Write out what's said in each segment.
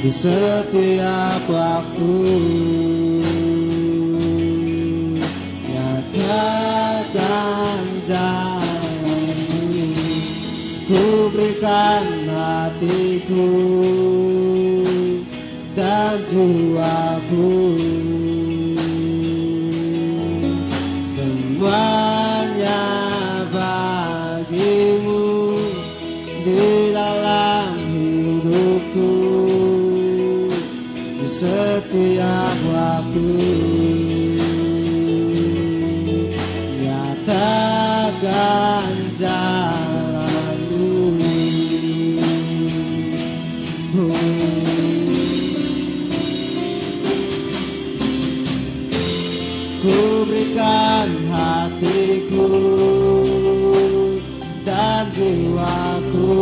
di setiap waktu. Nyatakan jalanmu, ku berikan hatiku dan jiwaku, semuanya bagimu di dalam hidupku, di setiap waktu. Nyatakan jalanmu, ku berikan hatiku dan jiwaku,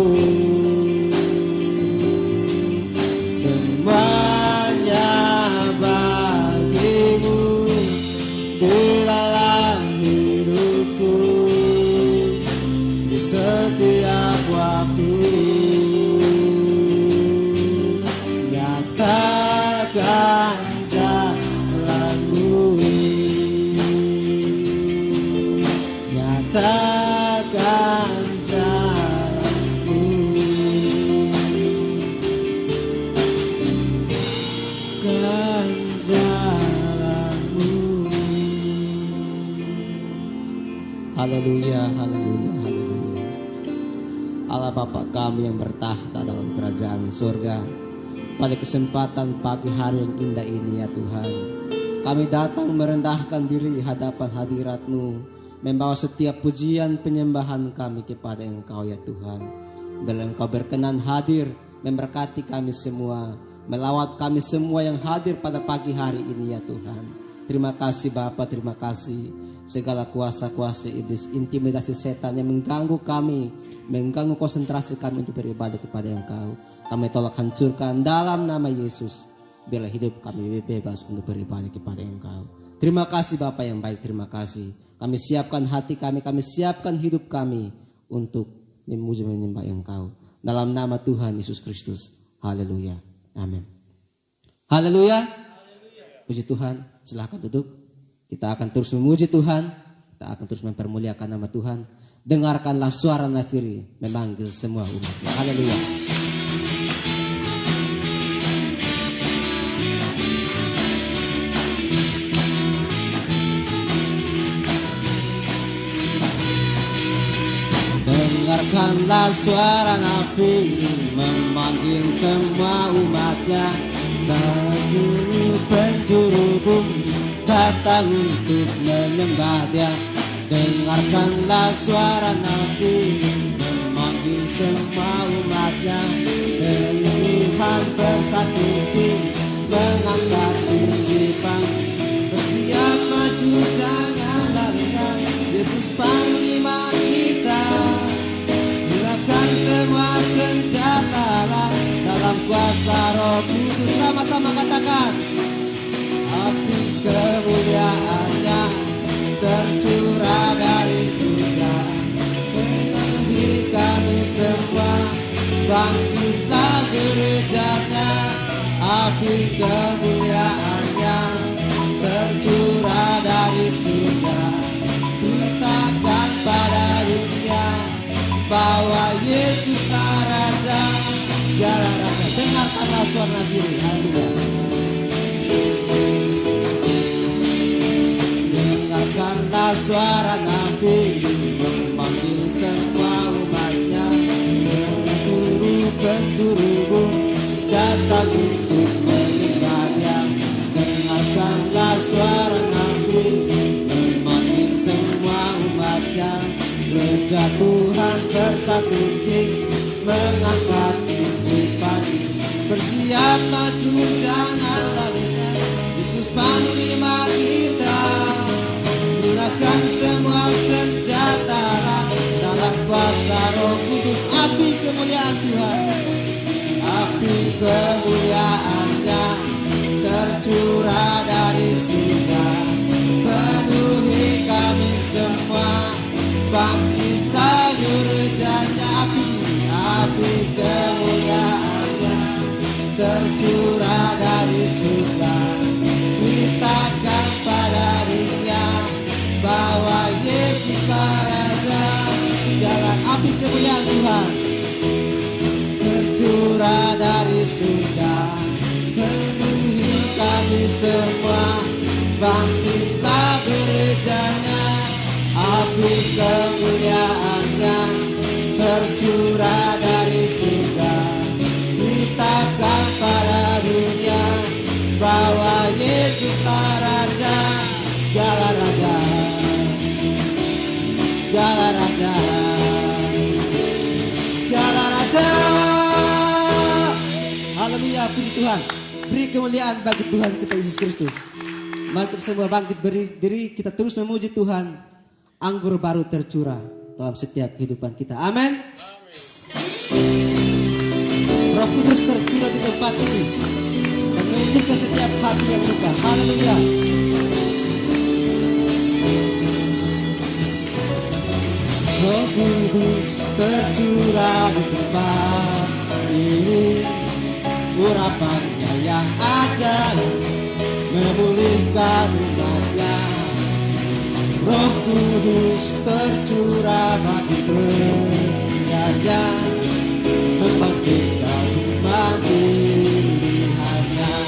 semuanya bagimu di dalam hidupku, di setiap waktu. Nyatakan jalanmu, nyatakan jalanmu, kan jalanmu. Haleluya, haleluya, haleluya. Allah Bapa kami yang bertahta dalam kerajaan surga, pada kesempatan pagi hari yang indah ini ya Tuhan, kami datang merendahkan diri hadapan hadirat-Mu, membawa setiap pujian penyembahan kami kepada Engkau ya Tuhan. Bila Engkau berkenan hadir memberkati kami semua, melawat kami semua yang hadir pada pagi hari ini ya Tuhan. Terima kasih Bapa, terima kasih. Segala kuasa-kuasa iblis, intimidasi setan yang mengganggu kami, mengganggu konsentrasi kami untuk beribadah kepada Engkau, kami tolak hancurkan dalam nama Yesus. Biarlah hidup kami bebas untuk beribadah kepada Engkau. Terima kasih Bapa yang baik, terima kasih. Kami siapkan hati kami siapkan hidup kami untuk memuji menyembah Engkau. Dalam nama Tuhan Yesus Kristus. Haleluya. Amin. Haleluya. Puji Tuhan. Silahkan duduk. Kita akan terus memuji Tuhan. Kita akan terus mempermuliakan nama Tuhan. Dengarkanlah suara nafiri memanggil semua umatnya. Haleluya. Dengarkanlah suara nafiri memanggil semua umatnya. Dari penjuru bumi datang untuk menyembah Dia. Dengarkanlah suara nafiri memanggil semua umatnya. Dan Tuhan bersatu diri mengangkat tinggi panggung. Bersiap maju jangan larikan, Yesus Panglima kita. Gunakan semua senjata dalam kuasa Roh Kudus. Sama-sama katakan. Api kemuliaan-Nya tercurah dari surga, memenuhi kami semua. Bangkitlah gereja-Nya. Api kemuliaan-Nya tercurah dari surga, beritakan pada dunia bahwa Yesuslah Raja segala raja. Dengarkanlah suara nafiri. Haleluya. Dengarkanlah suara nafiri memanggil semua umatnya. Penjuru bumi datang untuk menyembah Dia. Dengarkanlah suara nafiri memanggil semua umatnya. Gereja Tuhan bersatu tinggi mengangkat tinggi pagi. Bersiap maju jangan larikan, Yesus Panglima kita. Gunakan semua senjata dalam kuasa Roh Kudus. Api kemuliaan Tuhan, api kemuliaan-Nya tercurah dari surga, penuhi kami semua. Bangkitlah gereja-Nya. Api kemuliaan-Nya tercurah semua, bangkitlah gerejanya, api kemuliaannya tercurah dari surga. Beritakan pada dunia bahwa Yesuslah Raja, segala raja, segala raja, segala raja. Haleluya, puji Tuhan. Beri kemuliaan bagi Tuhan kita Yesus Kristus. Mari kita semua bangkit berdiri, kita terus memuji Tuhan. Anggur baru tercurah dalam setiap kehidupan kita. Amin. Roh Kudus tercurah di tempat ini dan menyembuhkan setiap hati yang luka. Haleluya. Roh Kudus tercurah di tempat ini, urapannya yang ajaib memulihkan umatnya. Roh Kudus tercurah bagi kerjanya, membangkitkan umat pilihannya.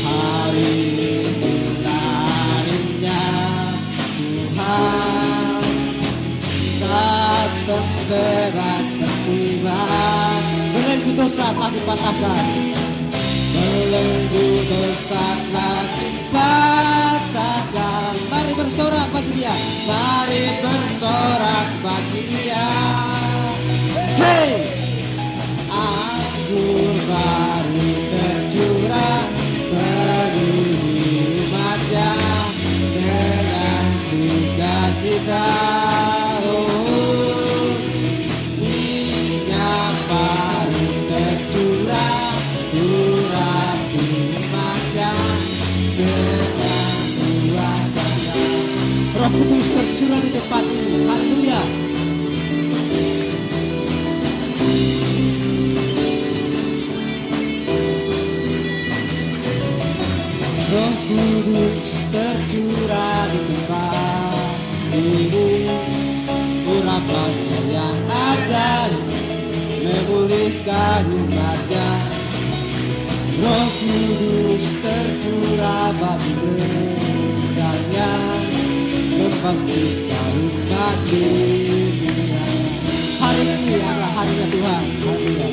Hari inilah harinya Tuhan, saat pembebasan tiba. Belenggu dosa kami patahkan, belenggu dosa kami patahkan. Mari bersorak bagi Dia, mari bersorak bagi Dia. Hey, anggur baru tercurah bagi umatnya dengan sukacita. Oh, minyak baru tercurah urapi umatnya dengan kuasanya. Roh Kudus tercurah di tempat ini. Haleluya. Roh Kudus tercurah di tempat ini, urapannya yang ajaib memulihkan umatnya. Roh Kudus tercurah bagi gerejanya, membangkitkan umat dunia. Hari ini adalah harinya Tuhan. Haleluya.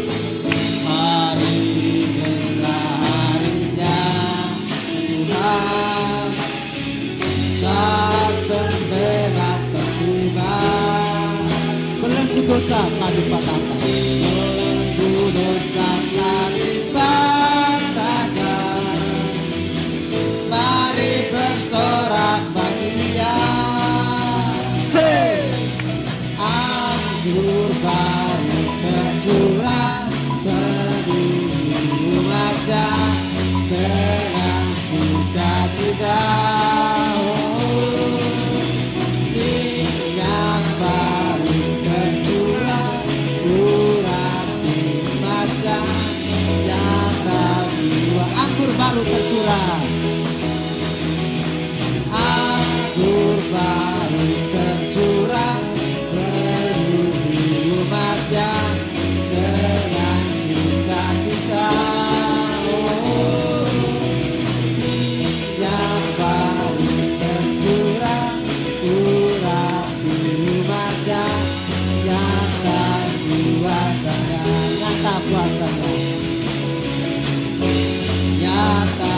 Hari inilah harinya Tuhan, saat pembebasan tiba. Belenggu dosa kami patahkan, belenggu dosa kami patahkan. Mari bersorak bagi Dia. Hey, anggur baru tercurah bagi umatnya dengan sukacita. Oh, minyak baru tercurah urapi umatnya yang kedua. Anggur baru tercurah, anggur baru tercurah bagi umatnya dengan sukacita. Oh, minyak baru tercurah urapi umatnya, nyata kuasanya, nyata kuasanya, nyata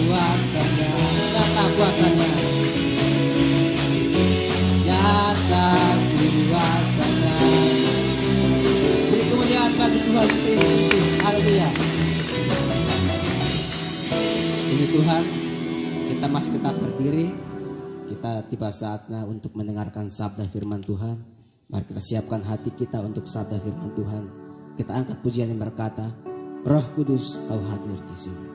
kuasanya, nyata kuasanya, nyata kuasanya. Beri kemuliaan bagi Tuhan Kristus. Haleluya. Puji Tuhan, kita masih tetap berdiri. Kita tiba saatnya untuk mendengarkan sabda firman Tuhan. Mari kita siapkan hati kita untuk sabda firman Tuhan. Kita angkat pujian yang berkata, Roh Kudus, Kau hadir di sini.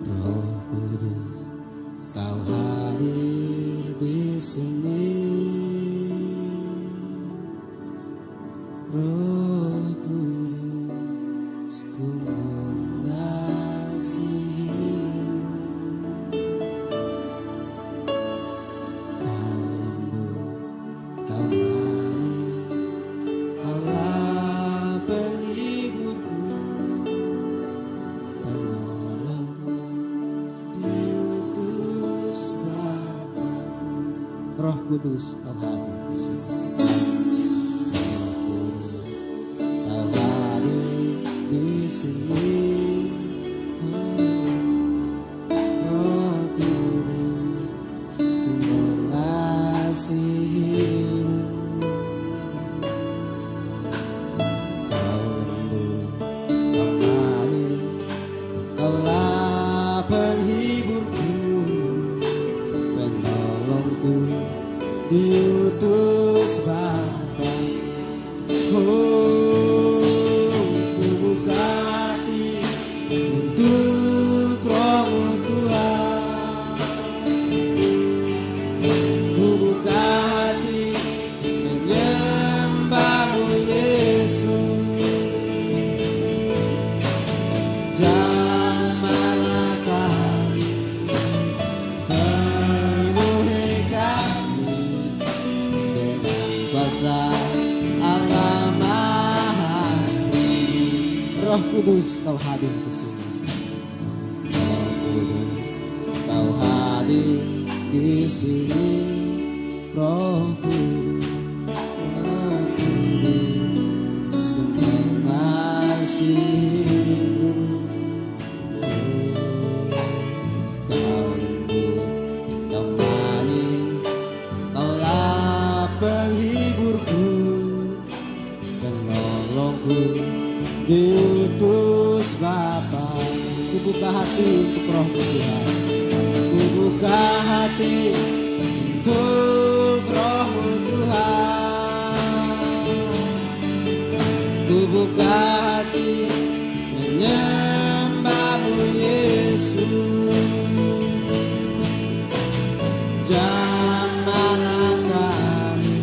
Roh Kudus, Kau hadir di sini. Roh Kudus, ku Roh Kudus kau hadir di sini. Kau hadir di sini. Roh Kudus ku mengasihimu. Kau lembut, kau manis, kaulah penghiburku, penolongku, diutus Bapa. Oh, ku buka hati untuk Roh-Mu Tuhan. Ku buka hati menyembah-Mu Yesus. Jamahlah kami, penuhi kami dengan kuasa Allah Maha. Roh Kudus kau hadir di sini. Roh Kudus kau hadir di sini. Roh Kudus ku mengasihimu. Kau lembut, kau manis, kaulah penghiburku, penolongku, diutus Bapa. Ku buka hati untuk Roh-Mu Tuhan. Ku buka hati untuk Roh-Mu Tuhan. Ku buka hati menyembah-Mu Yesus. Jamahlah kami,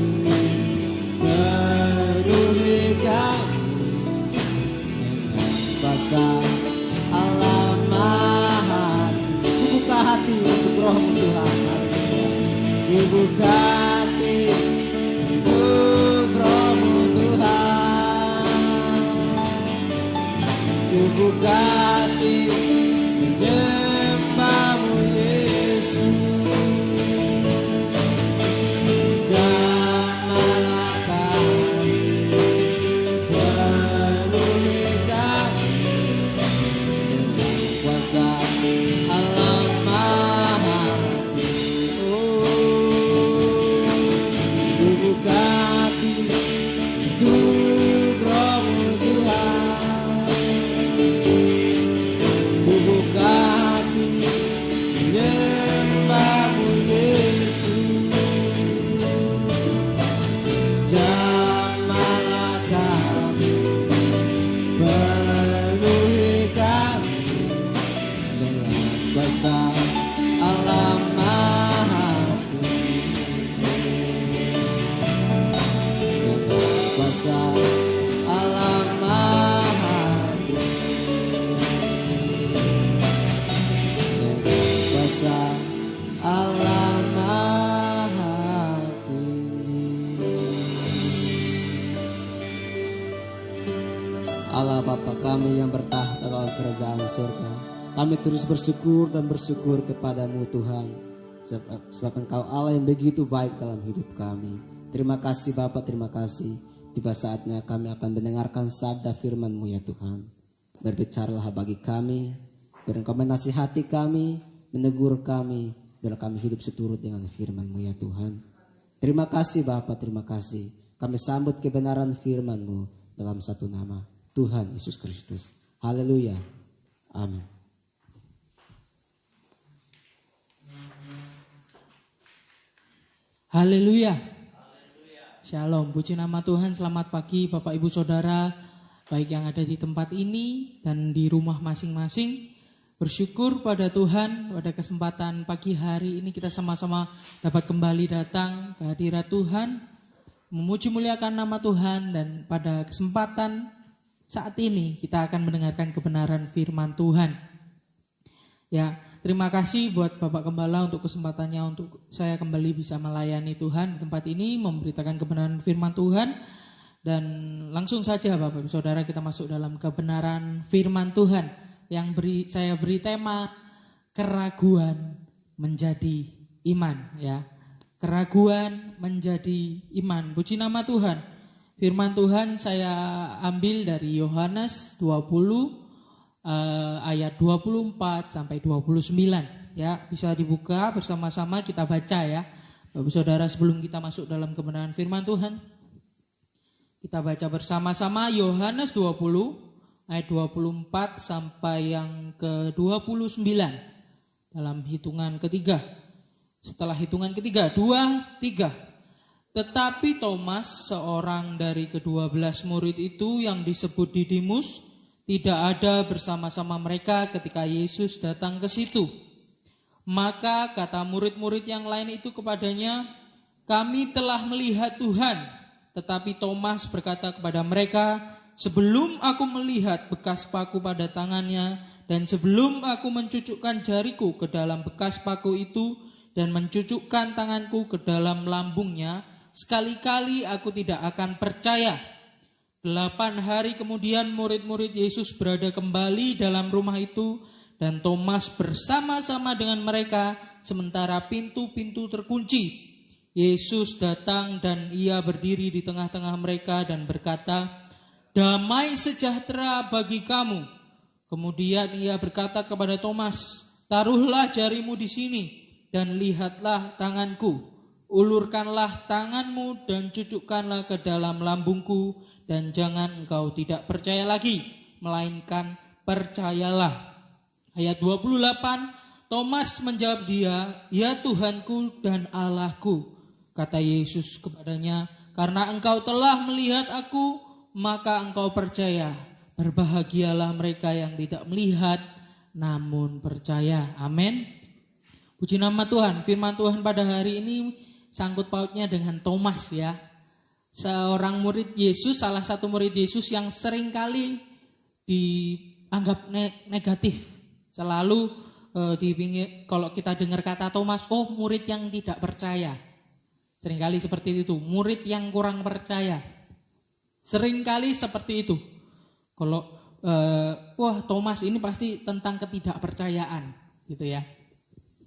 penuhi kami dengan kuasa Allah Maha. Ku buka hati untuk Roh-Mu Tuhan. Ku buka hati untuk Roh-Mu Tuhan. Ku buka hati menyembah-Mu Yesus. Jamahlah kami, penuhi kami dengan kuasa Allah Maha. Oh, ku buka hati untuk Roh-Mu Tuhan. Ku buka hati menyembah-Mu Yesus. Jamahlah kami, penuhi kami dengan kuasa Allah Maha. Dengan kuasa Allah Maha. Dengan kuasa Allah Maha. Allah Bapa kami yang bertahta dalam kerajaan surga, kami terus bersyukur dan bersyukur kepadamu Tuhan, sebab Engkau Allah yang begitu baik dalam hidup kami. Terima kasih Bapa, terima kasih. Tiba saatnya kami akan mendengarkan sabda firman-Mu ya Tuhan. Berbicaralah bagi kami, biar Engkau menasihati kami, menegur kami, biar kami hidup seturut dengan firman-Mu ya Tuhan. Terima kasih Bapa, terima kasih. Kami sambut kebenaran firman-Mu dalam satu nama, Tuhan Yesus Kristus. Haleluya. Amin. Haleluya. Shalom. Puji nama Tuhan. Selamat pagi Bapak Ibu Saudara, baik yang ada di tempat ini dan di rumah masing-masing. Bersyukur pada Tuhan pada kesempatan pagi hari ini kita sama-sama dapat kembali datang ke hadirat Tuhan, memuji muliakan nama Tuhan, dan pada kesempatan saat ini kita akan mendengarkan kebenaran firman Tuhan. Ya, terima kasih buat Bapak Gembala untuk kesempatannya untuk saya kembali bisa melayani Tuhan di tempat ini, memberitakan kebenaran firman Tuhan. Dan langsung saja Bapak Ibu Saudara kita masuk dalam kebenaran firman Tuhan yang saya beri tema keraguan menjadi iman ya. keraguan menjadi iman. Puji nama Tuhan. Firman Tuhan saya ambil dari Yohanes 20 ayat 24 sampai 29 ya, bisa dibuka bersama-sama kita baca ya. Bapak Saudara, sebelum kita masuk dalam kebenaran firman Tuhan, kita baca bersama-sama Yohanes 20 ayat 24 sampai yang ke-29 dalam hitungan ketiga. Setelah hitungan ketiga, 2, 3. Tetapi Thomas, seorang dari ke-12 murid itu yang disebut Didimus, tidak ada bersama-sama mereka ketika Yesus datang ke situ. Maka kata murid-murid yang lain itu kepadanya, "Kami telah melihat Tuhan." Tetapi Thomas berkata kepada mereka, "Sebelum aku melihat bekas paku pada tangannya, dan sebelum aku mencucukkan jariku ke dalam bekas paku itu, dan mencucukkan tanganku ke dalam lambungnya, sekali-kali aku tidak akan percaya." 8 hari kemudian murid-murid Yesus berada kembali dalam rumah itu, dan Thomas bersama-sama dengan mereka sementara pintu-pintu terkunci. Yesus datang dan ia berdiri di tengah-tengah mereka dan berkata, "Damai sejahtera bagi kamu." Kemudian ia berkata kepada Thomas, "Taruhlah jarimu di sini dan lihatlah tanganku. Ulurkanlah tanganmu dan cucukkanlah ke dalam lambungku, dan jangan engkau tidak percaya lagi, melainkan percayalah." Ayat 28, Thomas menjawab dia, "Ya Tuhanku dan Allahku." Kata Yesus kepadanya, "Karena engkau telah melihat aku, maka engkau percaya. Berbahagialah mereka yang tidak melihat, namun percaya." Amin. Puji nama Tuhan. Firman Tuhan pada hari ini sangkut pautnya dengan Thomas ya. Seorang murid Yesus, salah satu murid Yesus yang seringkali dianggap negatif. Selalu kalau kita dengar kata Thomas, oh murid yang tidak percaya. Seringkali seperti itu, murid yang kurang percaya. Seringkali seperti itu. Kalau wah Thomas ini pasti tentang ketidakpercayaan gitu ya.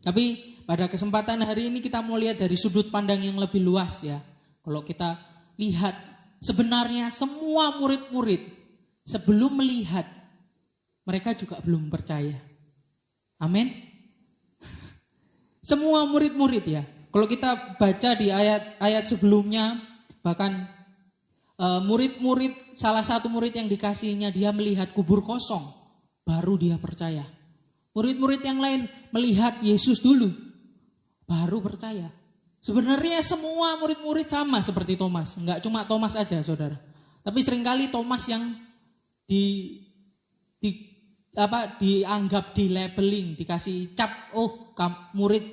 Tapi pada kesempatan hari ini kita mau lihat dari sudut pandang yang lebih luas ya. Kalau kita lihat sebenarnya semua murid-murid sebelum melihat mereka juga belum percaya. Amin. Semua murid-murid ya. Kalau kita baca di ayat-ayat sebelumnya, bahkan murid-murid, salah satu murid yang dikasihinya dia melihat kubur kosong, baru dia percaya. Murid-murid yang lain melihat Yesus dulu, baru percaya. Sebenarnya semua murid-murid sama seperti Thomas, enggak cuma Thomas aja saudara. Tapi seringkali Thomas yang dianggap di labeling, dikasih cap,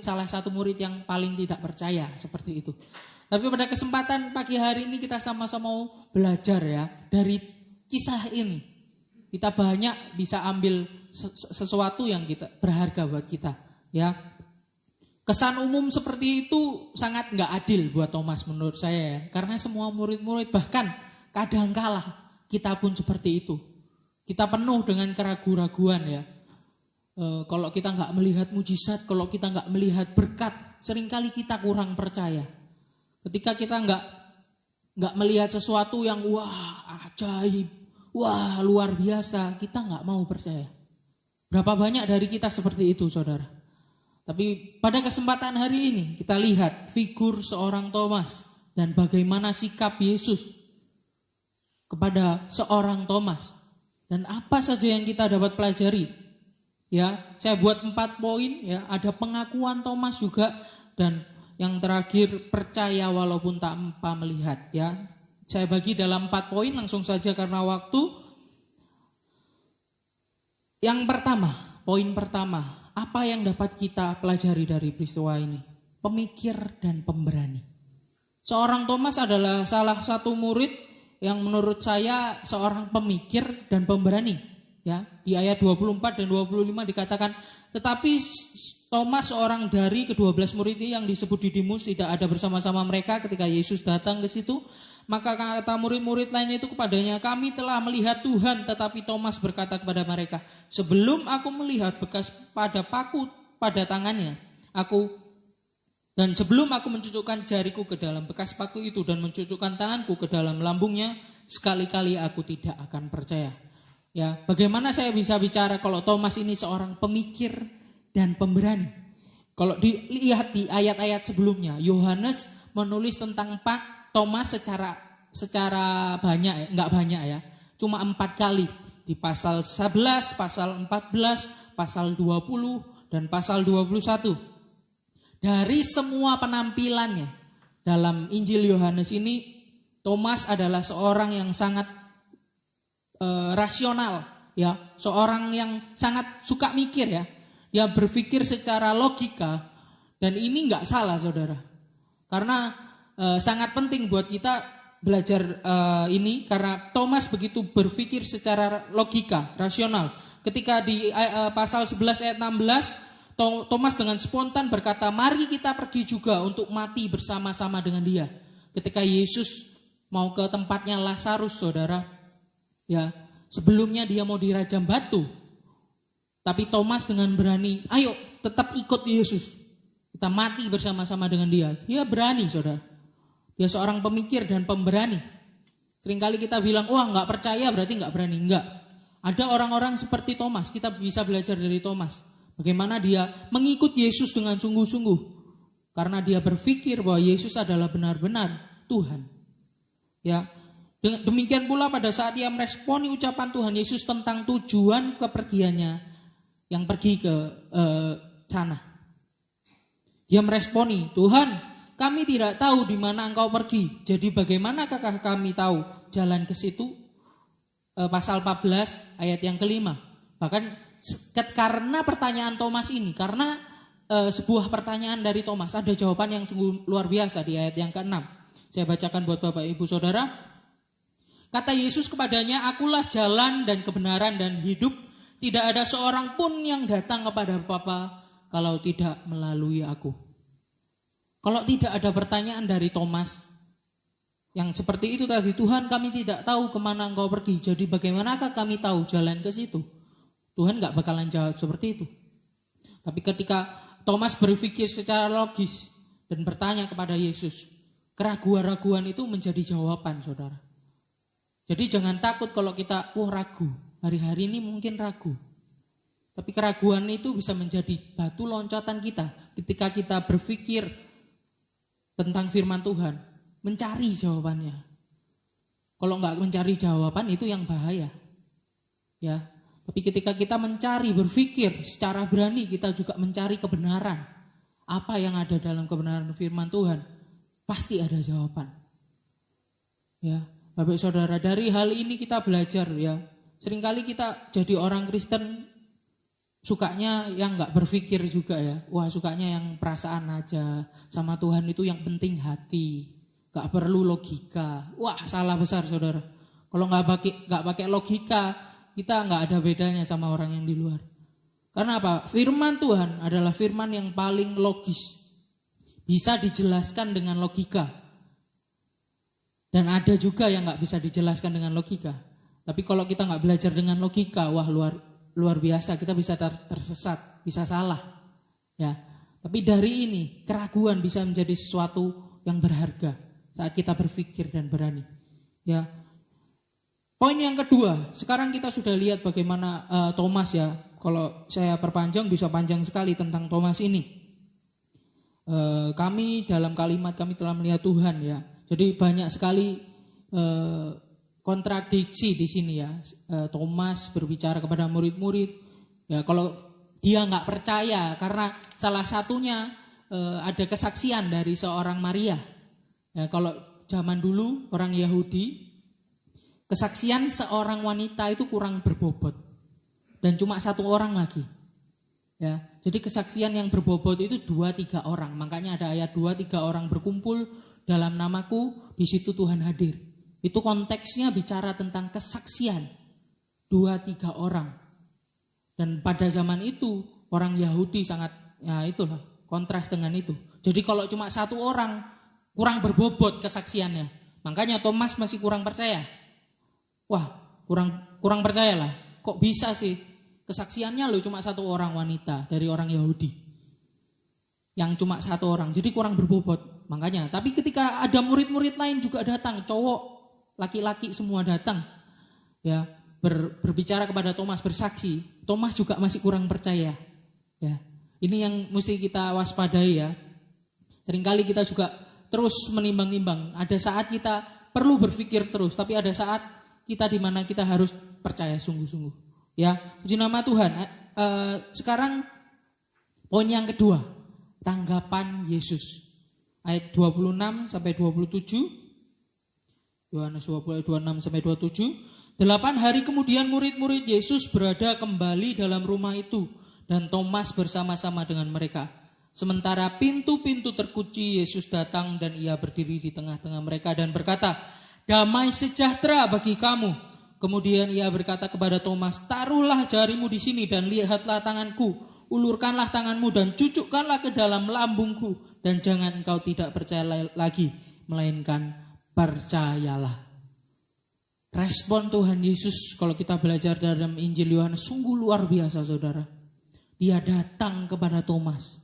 salah satu murid yang paling tidak percaya, seperti itu. Tapi pada kesempatan pagi hari ini kita sama-sama mau belajar ya dari kisah ini. Kita banyak bisa ambil sesuatu yang kita berharga buat kita ya. Kesan umum seperti itu sangat nggak adil buat Thomas menurut saya ya. Karena semua murid-murid, bahkan kadangkala kita pun seperti itu. Kita penuh dengan keraguan-raguan ya. Kalau kita nggak melihat mujizat, kalau kita nggak melihat berkat, seringkali kita kurang percaya. Ketika kita nggak melihat sesuatu yang wah ajaib, wah luar biasa, kita nggak mau percaya. Berapa banyak dari kita seperti itu saudara. Tapi pada kesempatan hari ini kita lihat figur seorang Thomas dan bagaimana sikap Yesus kepada seorang Thomas. Dan apa saja yang kita dapat pelajari? Ya, saya buat 4 poin ya, ada pengakuan Thomas juga dan yang terakhir percaya walaupun tanpa melihat ya. Saya bagi dalam 4 poin langsung saja karena waktu. Yang pertama, poin pertama, apa yang dapat kita pelajari dari peristiwa ini? Pemikir dan pemberani. Seorang Thomas adalah salah satu murid yang menurut saya seorang pemikir dan pemberani. Ya, di ayat 24 dan 25 dikatakan, tetapi Thomas seorang dari ke-12 murid yang disebut Didimus tidak ada bersama-sama mereka ketika Yesus datang ke situ. Maka kata murid-murid lain itu kepadanya, "Kami telah melihat Tuhan." Tetapi Thomas berkata kepada mereka, "Sebelum aku melihat bekas pada paku pada tangannya, aku Dan sebelum aku mencucukkan jariku ke dalam bekas paku itu dan mencucukkan tanganku ke dalam lambungnya, sekali-kali aku tidak akan percaya. Ya, bagaimana saya bisa bicara kalau Thomas ini seorang pemikir dan pemberani? Kalau dilihat di ayat-ayat sebelumnya, Yohanes menulis tentang Thomas secara banyak ya, enggak banyak ya, cuma 4 kali. Di pasal 11, pasal 14, pasal 20, dan pasal 21. Dari semua penampilannya dalam Injil Yohanes ini, Thomas adalah seorang yang sangat rasional, ya, seorang yang sangat suka mikir ya. Dia berpikir secara logika, dan ini nggak salah, saudara. Karena sangat penting buat kita belajar ini, karena Thomas begitu berpikir secara logika, rasional. Ketika di pasal 11 ayat 16, Thomas dengan spontan berkata, mari kita pergi juga untuk mati bersama-sama dengan dia. Ketika Yesus mau ke tempatnya Lazarus, saudara, ya, sebelumnya dia mau dirajam batu, tapi Thomas dengan berani, ayo tetap ikut Yesus, kita mati bersama-sama dengan dia. Dia berani, saudara. Dia seorang pemikir dan pemberani. Seringkali kita bilang, wah nggak percaya berarti nggak berani. Enggak. Ada orang-orang seperti Thomas, kita bisa belajar dari Thomas. Bagaimana dia mengikut Yesus dengan sungguh-sungguh. Karena dia berpikir bahwa Yesus adalah benar-benar Tuhan. Ya, demikian pula pada saat dia meresponi ucapan Tuhan Yesus tentang tujuan kepergiannya yang pergi ke sana. Dia meresponi, Tuhan, kami tidak tahu di mana engkau pergi. Jadi bagaimanakah kami tahu jalan ke situ? Pasal 14 ayat yang kelima. Bahkan karena pertanyaan Thomas ini, karena sebuah pertanyaan dari Thomas, ada jawaban yang sungguh luar biasa di ayat yang ke-6. Saya bacakan buat Bapak Ibu Saudara. Kata Yesus kepadanya, akulah jalan dan kebenaran dan hidup. Tidak ada seorang pun yang datang kepada Bapa kalau tidak melalui aku. Kalau tidak ada pertanyaan dari Thomas yang seperti itu tadi, Tuhan kami tidak tahu kemana engkau pergi, jadi bagaimanakah kami tahu jalan ke situ? Tuhan gak bakalan jawab seperti itu. Tapi ketika Thomas berpikir secara logis dan bertanya kepada Yesus, keraguan-raguan itu menjadi jawaban, saudara. Jadi jangan takut kalau kita ragu. Hari-hari ini mungkin ragu. Tapi keraguan itu bisa menjadi batu loncatan kita ketika kita berpikir tentang firman Tuhan, mencari jawabannya. Kalau gak mencari jawaban itu yang bahaya. Ya. Tapi ketika kita mencari, berpikir secara berani, kita juga mencari kebenaran. Apa yang ada dalam kebenaran firman Tuhan, pasti ada jawaban. Ya, Bapak Saudara, dari hal ini kita belajar ya. Seringkali kita jadi orang Kristen sukanya yang gak berpikir juga ya. Wah, sukanya yang perasaan aja. Sama Tuhan itu yang penting hati. Gak perlu logika. Wah, salah besar, saudara. Kalau gak pakai logika, kita nggak ada bedanya sama orang yang di luar. Karena apa? Firman Tuhan adalah firman yang paling logis. Bisa dijelaskan dengan logika. Dan ada juga yang nggak bisa dijelaskan dengan logika. Tapi kalau kita nggak belajar dengan logika, wah luar biasa. Kita bisa tersesat, bisa salah. Ya. Tapi dari ini, keraguan bisa menjadi sesuatu yang berharga saat kita berpikir dan berani. Ya. Poin yang kedua, sekarang kita sudah lihat bagaimana Thomas ya. Kalau saya perpanjang bisa panjang sekali tentang Thomas ini. Kami dalam kalimat kami telah melihat Tuhan ya. Jadi banyak sekali kontradiksi di sini ya. Thomas berbicara kepada murid-murid. Ya kalau dia nggak percaya karena salah satunya ada kesaksian dari seorang Maria. Ya kalau zaman dulu orang Yahudi, kesaksian seorang wanita itu kurang berbobot dan cuma satu orang lagi. Ya, jadi kesaksian yang berbobot itu 2-3 orang. Makanya ada ayat 2-3 orang berkumpul dalam namaku, di situ Tuhan hadir. Itu konteksnya bicara tentang kesaksian 2-3 orang. Dan pada zaman itu orang Yahudi sangat itulah kontras dengan itu. Jadi kalau cuma satu orang kurang berbobot kesaksiannya. Makanya Thomas masih kurang percaya. Wah, kurang percayalah. Kok bisa sih? Kesaksiannya loh cuma satu orang wanita dari orang Yahudi. yang cuma satu orang, jadi kurang berbobot. Makanya, tapi ketika ada murid-murid lain juga datang, cowok, laki-laki semua datang, ya berbicara kepada Thomas, bersaksi. Thomas juga masih kurang percaya. Ya, ini yang mesti kita waspadai ya. Seringkali kita juga terus menimbang-nimbang. Ada saat kita perlu berpikir terus, tapi ada saat kita di mana kita harus percaya sungguh-sungguh. Ya, puji nama Tuhan. Sekarang poin yang kedua, tanggapan Yesus. Ayat 26 sampai 27. Yohanes 20 26 sampai 27. 8 hari kemudian murid-murid Yesus berada kembali dalam rumah itu dan Thomas bersama-sama dengan mereka. Sementara pintu-pintu terkunci, Yesus datang dan ia berdiri di tengah-tengah mereka dan berkata, "Damai sejahtera bagi kamu." Kemudian ia berkata kepada Thomas, "Taruhlah jarimu di sini dan lihatlah tanganku. Ulurkanlah tanganmu dan cucukkanlah ke dalam lambungku. Dan jangan engkau tidak percaya lagi, melainkan percayalah." Respon Tuhan Yesus kalau kita belajar dalam Injil Yohanes sungguh luar biasa, saudara. Dia datang kepada Thomas.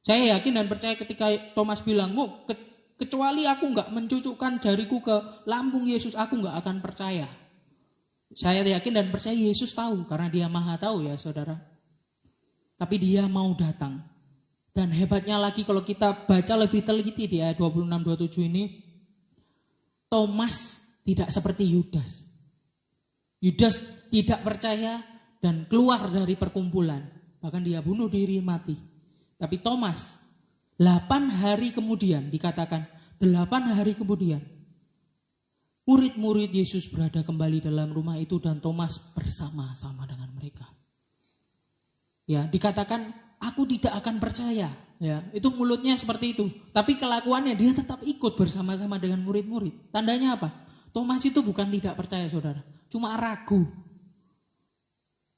Saya yakin dan percaya ketika Thomas bilang, kecuali aku enggak mencucukkan jariku ke lambung Yesus, aku enggak akan percaya. Saya yakin dan percaya Yesus tahu, karena dia maha tahu ya saudara. Tapi dia mau datang. Dan hebatnya lagi kalau kita baca lebih teliti di ayat 26-27 ini, Thomas tidak seperti Yudas. Yudas tidak percaya dan keluar dari perkumpulan. Bahkan dia bunuh diri mati. Tapi Thomas, 8 hari kemudian, dikatakan 8 hari kemudian, murid-murid Yesus berada kembali dalam rumah itu dan Thomas bersama-sama dengan mereka. Ya, dikatakan aku tidak akan percaya. Ya, itu mulutnya seperti itu. Tapi kelakuannya dia tetap ikut bersama-sama dengan murid-murid. Tandanya apa? Thomas itu bukan tidak percaya, saudara. Cuma ragu.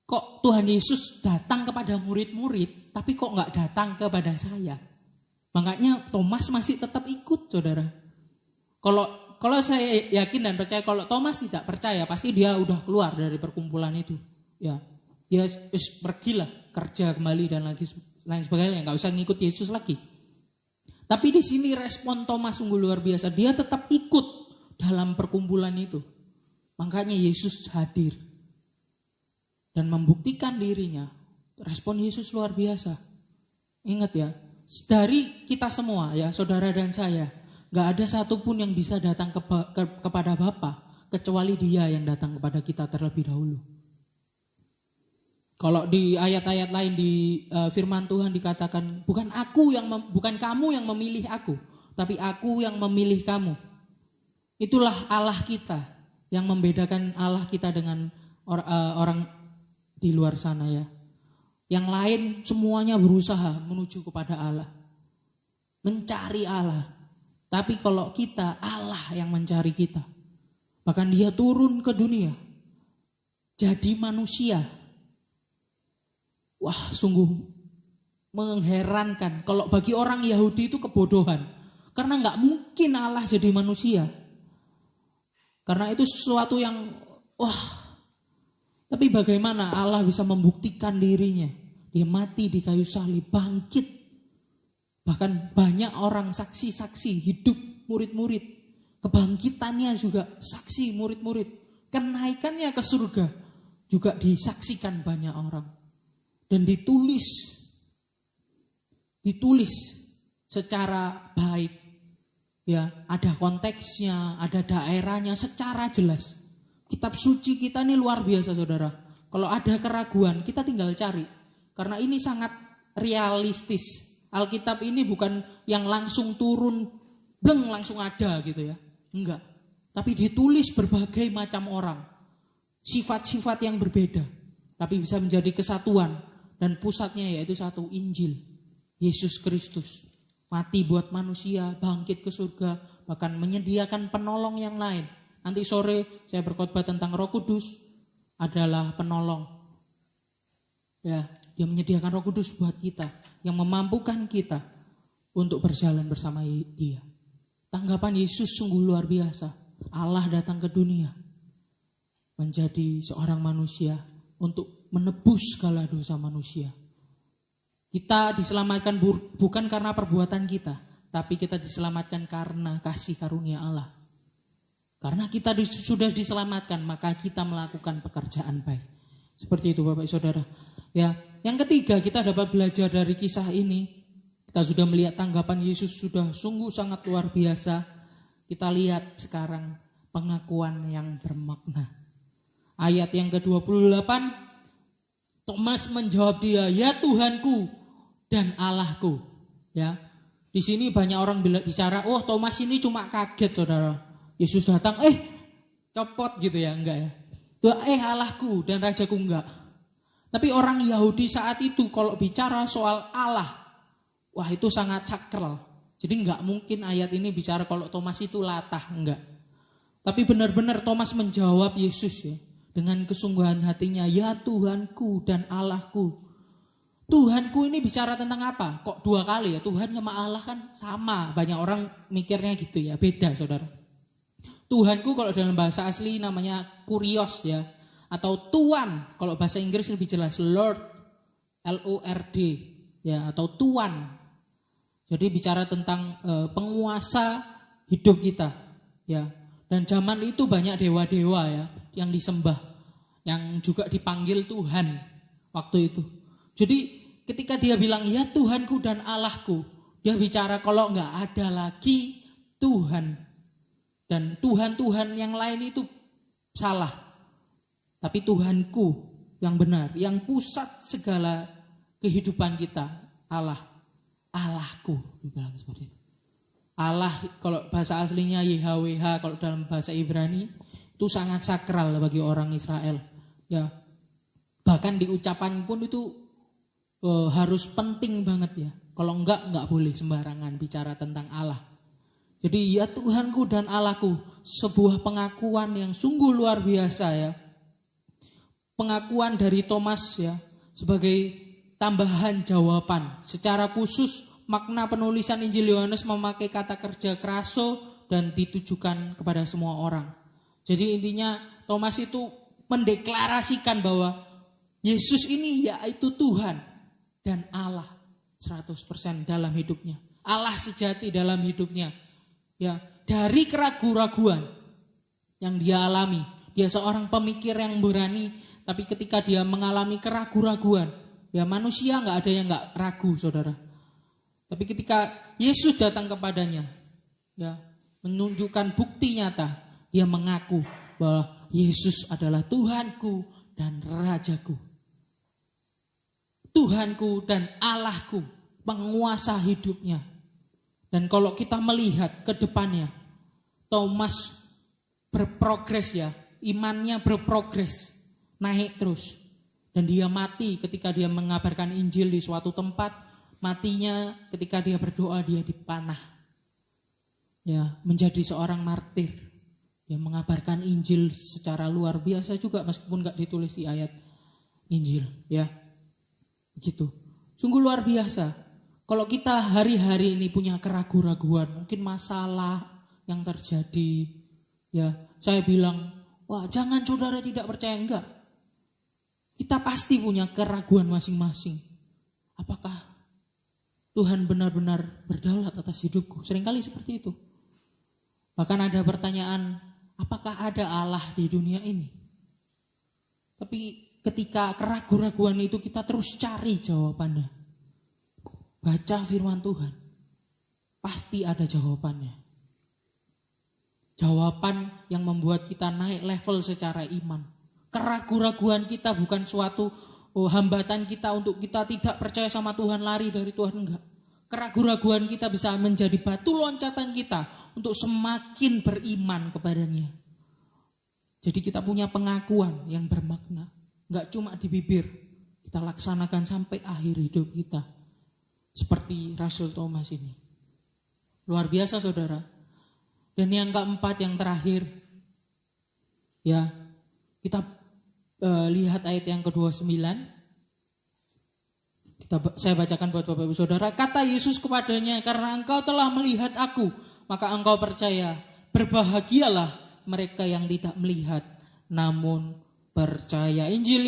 Kok Tuhan Yesus datang kepada murid-murid, tapi kok nggak datang kepada saya? Makanya Thomas masih tetap ikut, saudara. Kalau saya yakin dan percaya, kalau Thomas tidak percaya, pasti dia udah keluar dari perkumpulan itu. Ya, dia pergilah kerja kembali dan lain sebagainya, nggak usah ngikut Yesus lagi. Tapi di sini respon Thomas sungguh luar biasa. Dia tetap ikut dalam perkumpulan itu. Makanya Yesus hadir dan membuktikan dirinya. Respon Yesus luar biasa. Ingat ya, dari kita semua ya, saudara dan saya, gak ada satupun yang bisa datang kepada Bapa kecuali Dia yang datang kepada kita terlebih dahulu. Kalau di ayat-ayat lain di firman Tuhan dikatakan, bukan kamu yang memilih aku, tapi aku yang memilih kamu. Itulah Allah kita, yang membedakan Allah kita dengan orang di luar sana ya. Yang lain semuanya berusaha menuju kepada Allah, mencari Allah. Tapi kalau kita, Allah yang mencari kita. Bahkan Dia turun ke dunia, jadi manusia. Wah, sungguh mengherankan. Kalau bagi orang Yahudi itu kebodohan, karena gak mungkin Allah jadi manusia. Karena itu sesuatu yang tapi bagaimana Allah bisa membuktikan dirinya? Dia mati di kayu salib, bangkit. Bahkan banyak orang saksi-saksi hidup murid-murid. Kebangkitannya juga saksi murid-murid. Kenaikannya ke surga juga disaksikan banyak orang. Dan ditulis secara baik. Ya, ada konteksnya, ada daerahnya secara jelas. Kitab suci kita ini luar biasa, saudara. Kalau ada keraguan, kita tinggal cari. Karena ini sangat realistis. Alkitab ini bukan yang langsung turun, bleng langsung ada gitu ya. Enggak. Tapi ditulis berbagai macam orang. Sifat-sifat yang berbeda. Tapi bisa menjadi kesatuan. Dan pusatnya yaitu satu, Injil. Yesus Kristus. Mati buat manusia, bangkit ke surga. Bahkan menyediakan penolong yang lain. Nanti sore saya berkhotbah tentang Roh Kudus adalah penolong. Ya, Dia menyediakan Roh Kudus buat kita, yang memampukan kita untuk berjalan bersama Dia. Tanggapan Yesus sungguh luar biasa. Allah datang ke dunia menjadi seorang manusia untuk menebus segala dosa manusia. Kita diselamatkan bukan karena perbuatan kita, tapi kita diselamatkan karena kasih karunia Allah. Karena kita sudah diselamatkan, maka kita melakukan pekerjaan baik. Seperti itu Bapak Saudara. Ya, yang ketiga kita dapat belajar dari kisah ini. Kita sudah melihat tanggapan Yesus sudah sungguh sangat luar biasa. Kita lihat sekarang pengakuan yang bermakna. Ayat yang ke-28, Thomas menjawab dia, "Ya Tuhanku dan Allahku." Ya. Di sini banyak orang bicara, "Oh, Thomas ini cuma kaget, Saudara. Yesus datang, copot gitu ya." Enggak ya. Tuh, Allahku dan Rajaku, enggak. Tapi orang Yahudi saat itu kalau bicara soal Allah, wah itu sangat sakral. Jadi enggak mungkin ayat ini bicara kalau Thomas itu latah, enggak. Tapi benar-benar Thomas menjawab Yesus ya. Dengan kesungguhan hatinya, "Ya Tuhanku dan Allahku." Tuhanku ini bicara tentang apa? Kok dua kali ya? Tuhan sama Allah kan sama. Banyak orang mikirnya gitu ya. Beda Saudara. Tuhanku kalau dalam bahasa asli namanya kurios ya. Atau Tuan. Kalau bahasa Inggris lebih jelas Lord. Lord ya. Atau Tuan. Jadi bicara tentang penguasa hidup kita ya. Dan zaman itu banyak dewa-dewa ya yang disembah, yang juga dipanggil Tuhan waktu itu. Jadi ketika dia bilang ya Tuhanku dan Allahku, dia bicara kalau enggak ada lagi Tuhan. Dan Tuhan-Tuhan yang lain itu salah. Tapi Tuhanku yang benar, yang pusat segala kehidupan kita, Allah. Allahku dibilang seperti itu. Allah kalau bahasa aslinya YHWH, kalau dalam bahasa Ibrani itu sangat sakral bagi orang Israel. Ya, bahkan di ucapan pun itu harus penting banget ya. Kalau enggak boleh sembarangan bicara tentang Allah. Jadi ya Tuhanku dan Allahku, sebuah pengakuan yang sungguh luar biasa ya. Pengakuan dari Thomas ya sebagai tambahan jawaban. Secara khusus makna penulisan Injil Yohanes memakai kata kerja kraso dan ditujukan kepada semua orang. Jadi intinya Thomas itu mendeklarasikan bahwa Yesus ini yaitu Tuhan dan Allah 100% dalam hidupnya. Allah sejati dalam hidupnya. Ya, dari keraguan-raguan yang dia alami. Dia seorang pemikir yang berani, tapi ketika dia mengalami keraguan-raguan, ya manusia enggak ada yang enggak ragu, Saudara. Tapi ketika Yesus datang kepadanya, ya, menunjukkan bukti nyata, dia mengaku bahwa Yesus adalah Tuhanku dan Rajaku. Tuhanku dan Allahku, penguasa hidupnya. Dan kalau kita melihat ke depannya, Thomas berprogres ya, imannya berprogres, naik terus. Dan dia mati ketika dia mengabarkan Injil di suatu tempat. Matinya ketika dia berdoa, dia dipanah. Ya, menjadi seorang martir. Yang mengabarkan Injil secara luar biasa juga meskipun gak ditulis di ayat Injil. Ya, gitu. Sungguh luar biasa. Kalau kita hari-hari ini punya keraguan-raguan, mungkin masalah yang terjadi. Ya, saya bilang, wah jangan saudara tidak percaya, enggak. Kita pasti punya keraguan masing-masing. Apakah Tuhan benar-benar berdaulat atas hidupku? Seringkali seperti itu. Bahkan ada pertanyaan, apakah ada Allah di dunia ini? Tapi ketika keraguan-raguan itu kita terus cari jawabannya. Baca firman Tuhan. Pasti ada jawabannya. Jawaban yang membuat kita naik level secara iman. Keraguan-raguan kita bukan suatu hambatan kita untuk kita tidak percaya sama Tuhan, lari dari Tuhan, enggak. Keraguan-raguan kita bisa menjadi batu loncatan kita untuk semakin beriman kepadanya. Jadi kita punya pengakuan yang bermakna. Enggak cuma di bibir, kita laksanakan sampai akhir hidup kita. Seperti Rasul Thomas ini. Luar biasa saudara. Dan yang keempat, yang terakhir. Ya, kita lihat ayat yang ke-29. Saya bacakan buat Bapak Ibu Saudara. Kata Yesus kepadanya, karena engkau telah melihat aku, maka engkau percaya. Berbahagialah mereka yang tidak melihat, namun percaya. Injil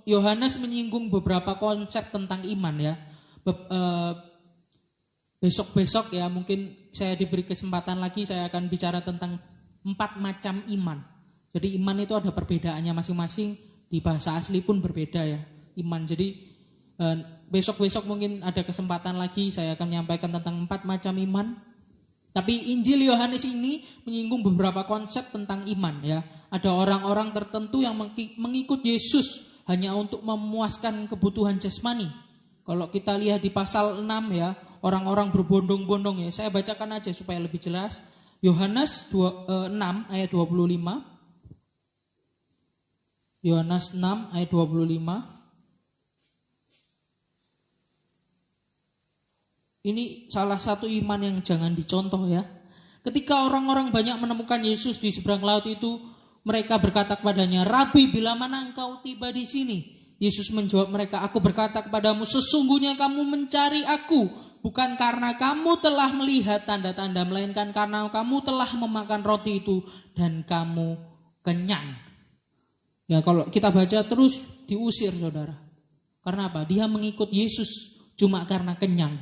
Yohanes menyinggung beberapa konsep tentang iman ya. Besok-besok ya mungkin saya diberi kesempatan lagi, saya akan bicara tentang 4 macam iman. Jadi iman itu ada perbedaannya masing-masing, di bahasa asli pun berbeda ya iman. Jadi besok-besok mungkin ada kesempatan lagi saya akan menyampaikan tentang 4 macam iman. Tapi Injil Yohanes ini menyinggung beberapa konsep tentang iman ya. Ada orang-orang tertentu yang mengikut Yesus hanya untuk memuaskan kebutuhan jasmani. Kalau kita lihat di pasal 6 ya, orang-orang berbondong-bondong ya. Saya bacakan aja supaya lebih jelas. Yohanes 6 ayat 25. Yohanes 6 ayat 25. Ini salah satu iman yang jangan dicontoh ya. Ketika orang-orang banyak menemukan Yesus di seberang laut itu, mereka berkata kepadanya, "Rabi, bila mana engkau tiba di sini?" Yesus menjawab mereka, "Aku berkata kepadamu, sesungguhnya kamu mencari aku, bukan karena kamu telah melihat tanda-tanda, melainkan karena kamu telah memakan roti itu dan kamu kenyang." Ya, kalau kita baca terus diusir saudara. Karena apa? Dia mengikut Yesus cuma karena kenyang.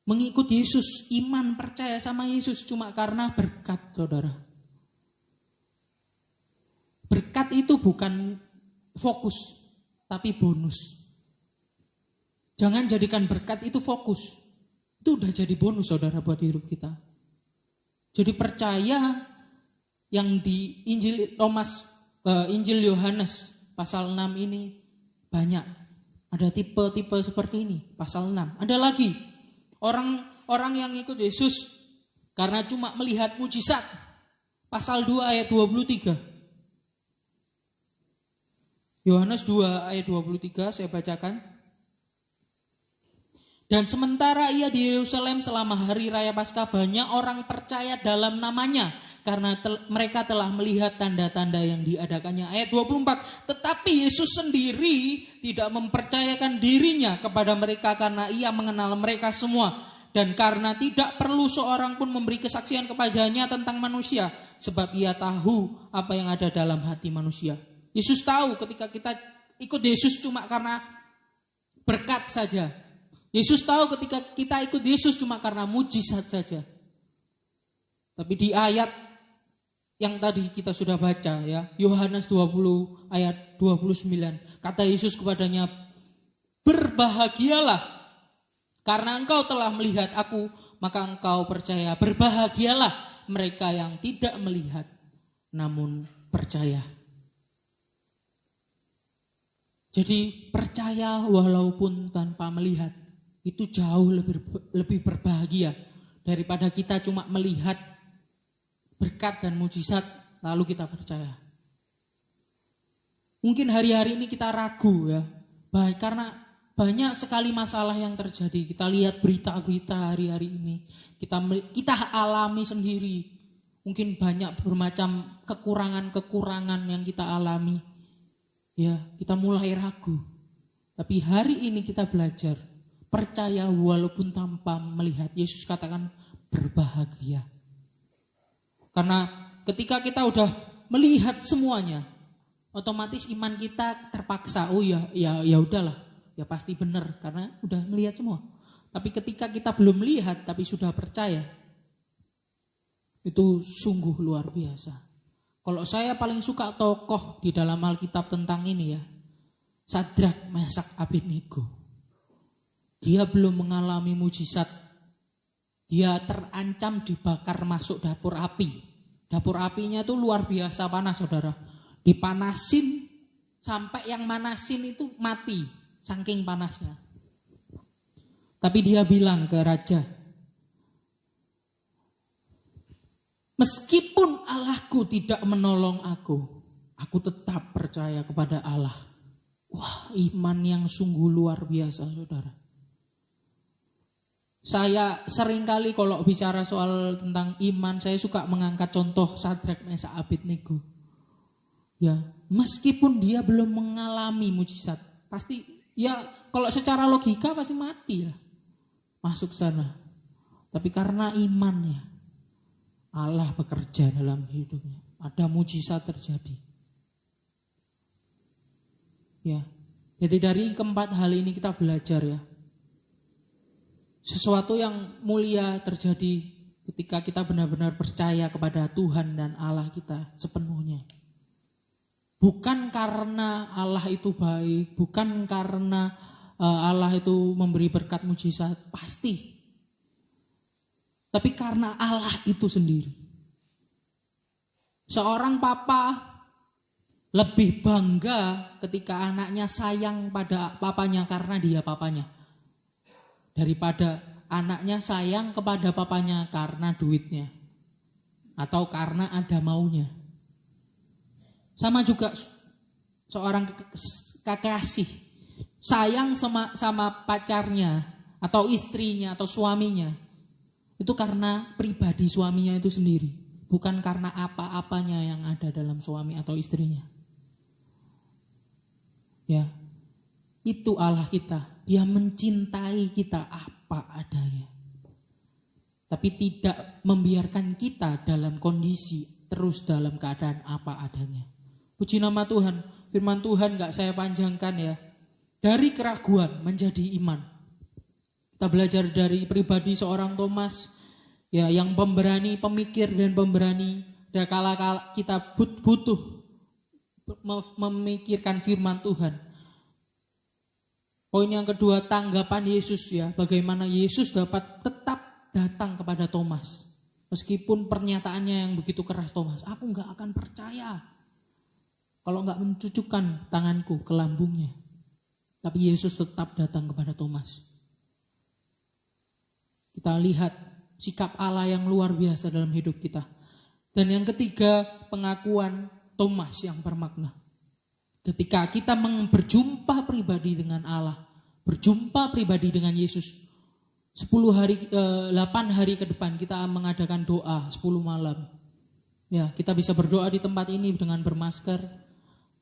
Mengikut Yesus, iman percaya sama Yesus cuma karena berkat, saudara. Berkat itu bukan fokus, tapi bonus. Jangan jadikan berkat itu fokus. Itu udah jadi bonus, saudara, buat hidup kita. Jadi percaya yang di Injil Yohanes pasal 6 ini banyak. Ada tipe-tipe seperti ini, pasal 6. Ada lagi. Orang yang ikut Yesus karena cuma melihat mujizat. Pasal 2 ayat 23. Yohanes 2 ayat 23 saya bacakan. Dan sementara ia di Yerusalem selama hari raya Paskah, banyak orang percaya dalam namanya karena mereka telah melihat tanda-tanda yang diadakannya. Ayat 24. Tetapi Yesus sendiri tidak mempercayakan dirinya kepada mereka karena ia mengenal mereka semua. Dan karena tidak perlu seorang pun memberi kesaksian kepadanya tentang manusia, sebab ia tahu apa yang ada dalam hati manusia. Yesus tahu ketika kita ikut Yesus cuma karena berkat saja. Yesus tahu ketika kita ikut Yesus cuma karena mujizat saja. Tapi di ayat yang tadi kita sudah baca ya, Yohanes 20 ayat 29, kata Yesus kepadanya, "Berbahagialah karena engkau telah melihat aku, maka engkau percaya. Berbahagialah mereka yang tidak melihat namun percaya." Jadi percaya walaupun tanpa melihat itu jauh lebih berbahagia daripada kita cuma melihat berkat dan mujizat lalu kita percaya. Mungkin hari-hari ini kita ragu ya, karena banyak sekali masalah yang terjadi. Kita lihat berita-berita hari-hari ini, kita alami sendiri. Mungkin banyak bermacam kekurangan-kekurangan yang kita alami. Ya, kita mulai ragu. Tapi hari ini kita belajar percaya walaupun tanpa melihat. Yesus katakan berbahagia. Karena ketika kita udah melihat semuanya, otomatis iman kita terpaksa, oh ya udahlah, ya pasti benar karena udah melihat semua. Tapi ketika kita belum melihat tapi sudah percaya, itu sungguh luar biasa. Kalau saya paling suka tokoh di dalam Alkitab tentang ini ya, Sadrak, Mesak, Abednego. Dia belum mengalami mujizat. Dia terancam dibakar masuk dapur api. Dapur apinya itu luar biasa panas, saudara. Dipanasin sampai yang manasin itu mati, saking panasnya. Tapi dia bilang ke raja, "Meskipun Allahku tidak menolong aku tetap percaya kepada Allah." Wah, iman yang sungguh luar biasa, saudara. Saya seringkali kalau bicara soal tentang iman, saya suka mengangkat contoh Sadrak, Mesak, Abednego. Ya, meskipun dia belum mengalami mujizat, pasti ya kalau secara logika pasti mati lah masuk sana. Tapi karena imannya, Allah bekerja dalam hidupnya. Ada mujizat terjadi. Ya. Jadi dari keempat hal ini kita belajar ya. Sesuatu yang mulia terjadi ketika kita benar-benar percaya kepada Tuhan dan Allah kita sepenuhnya. Bukan karena Allah itu baik, bukan karena Allah itu memberi berkat mujizat, pasti. Tapi karena Allah itu sendiri. Seorang papa lebih bangga ketika anaknya sayang pada papanya karena dia papanya. Daripada anaknya sayang kepada papanya karena duitnya. Atau karena ada maunya. Sama juga seorang kekasih sayang sama pacarnya atau istrinya atau suaminya. Itu karena pribadi suaminya itu sendiri. Bukan karena apa-apanya yang ada dalam suami atau istrinya. Ya, itu Allah kita. Dia mencintai kita apa adanya. Tapi tidak membiarkan kita dalam kondisi terus dalam keadaan apa adanya. Puji nama Tuhan. Firman Tuhan gak saya panjangkan ya. Dari keraguan menjadi iman. Kita belajar dari pribadi seorang Thomas. Ya, yang pemberani, pemikir dan pemberani. Dan kala kita butuh memikirkan firman Tuhan. Poin yang kedua, tanggapan Yesus ya. Bagaimana Yesus dapat tetap datang kepada Thomas. Meskipun pernyataannya yang begitu keras, Thomas, aku gak akan percaya kalau gak mencucukkan tanganku ke lambungnya. Tapi Yesus tetap datang kepada Thomas. Kita lihat sikap Allah yang luar biasa dalam hidup kita. Dan yang ketiga, pengakuan Thomas yang bermakna. Ketika kita berjumpa pribadi dengan Allah, berjumpa pribadi dengan Yesus, 8 hari ke depan kita mengadakan doa 10 malam. Ya, kita bisa berdoa di tempat ini dengan bermasker